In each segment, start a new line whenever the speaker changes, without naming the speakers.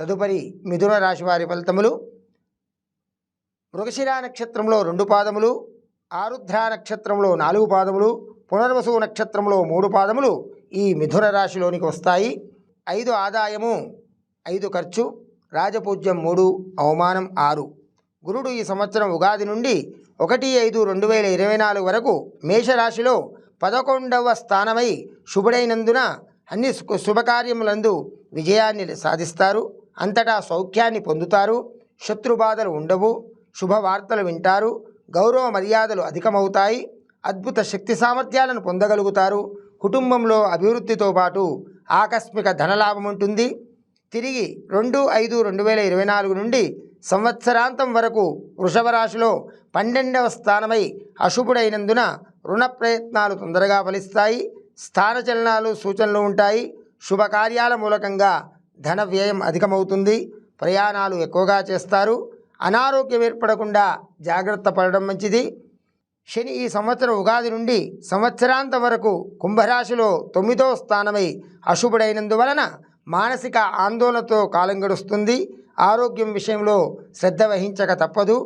తదుపరి మిథున రాశి వారి ఫలితములు. మృగశిర నక్షత్రంలో 2 పాదములు, ఆరుద్ర నక్షత్రంలో 4 పాదములు, పునర్వసు నక్షత్రంలో 3 పాదములు ఈ మిథున రాశిలోనికి వస్తాయి. 5 ఆదాయము, 5 ఖర్చు, రాజపూజ్యం 3, అవమానం 6. గురుడు ఈ సంవత్సరం ఉగాది నుండి 1/5/2024 వరకు మేషరాశిలో 11వ స్థానమై శుభుడైనందున అన్ని శుభకార్యములందు విజయాన్ని సాధిస్తారు. అంతటా సౌఖ్యాన్ని పొందుతారు. శత్రుబాధలు ఉండవు. శుభవార్తలు వింటారు. గౌరవ మర్యాదలు అధికమవుతాయి. అద్భుత శక్తి సామర్థ్యాలను పొందగలుగుతారు. కుటుంబంలో అభివృద్ధితో పాటు ఆకస్మిక ధనలాభం ఉంటుంది. తిరిగి 2/5/2024 నుండి సంవత్సరాంతం వరకు వృషభ రాశిలో 12వ స్థానమై అశుభుడైనందున రుణ ప్రయత్నాలు తొందరగా ఫలిస్తాయి. స్థానచలనాలు సూచనలు ఉంటాయి. శుభకార్యాల మూలకంగా ధన వ్యయం అధికమవుతుంది. ప్రయాణాలు ఎక్కువగా చేస్తారు. అనారోగ్యం ఏర్పడకుండా జాగ్రత్త పడడం మంచిది. శని ఈ సంవత్సరం ఉగాది నుండి సంవత్సరాంతం వరకు కుంభరాశిలో 9వ స్థానమై అశుభుడైనందువలన మానసిక ఆందోళనతో కాలం గడుస్తుంది. ఆరోగ్యం విషయంలో శ్రద్ధ వహించక తప్పదు.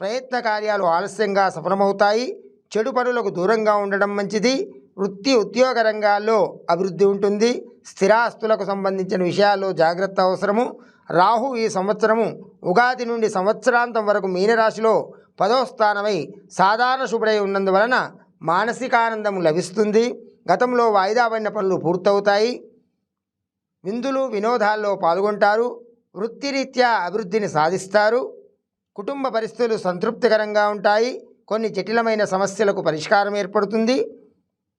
ప్రయత్న కార్యాలు ఆలస్యంగా సఫలమవుతాయి. చెడు పనులకు దూరంగా ఉండడం మంచిది. వృత్తి ఉద్యోగ రంగాల్లో అభివృద్ధి ఉంటుంది. స్థిరాస్తులకు సంబంధించిన విషయాల్లో జాగ్రత్త అవసరము. రాహు ఈ సంవత్సరము ఉగాది నుండి సంవత్సరాంతం వరకు మీనరాశిలో 10వ స్థానమై సాధారణ శుభుడై ఉన్నందువలన మానసికానందం లభిస్తుంది. గతంలో వాయిదా పడిన పనులు పూర్తవుతాయి. విందులు వినోదాల్లో పాల్గొంటారు. వృత్తిరీత్యా అభివృద్ధిని సాధిస్తారు. కుటుంబ పరిస్థితులు సంతృప్తికరంగా ఉంటాయి. కొన్ని జటిలమైన సమస్యలకు పరిష్కారం ఏర్పడుతుంది.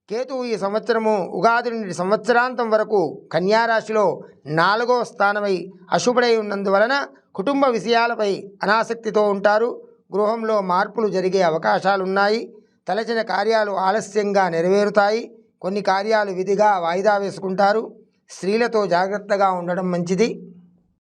కేతువు ఈ సంవత్సరము ఉగాది నుండి సంవత్సరాంతం వరకు కన్యారాశిలో 4వ స్థానమై అశుభుడై ఉన్నందువలన కుటుంబ విషయాలపై అనాసక్తితో ఉంటారు. గృహంలో మార్పులు జరిగే అవకాశాలున్నాయి. తలచిన కార్యాలు ఆలస్యంగా నెరవేరుతాయి. కొన్ని కార్యాలు విధిగా వాయిదా వేసుకుంటారు. స్త్రీలతో జాగ్రత్తగా ఉండడం మంచిది.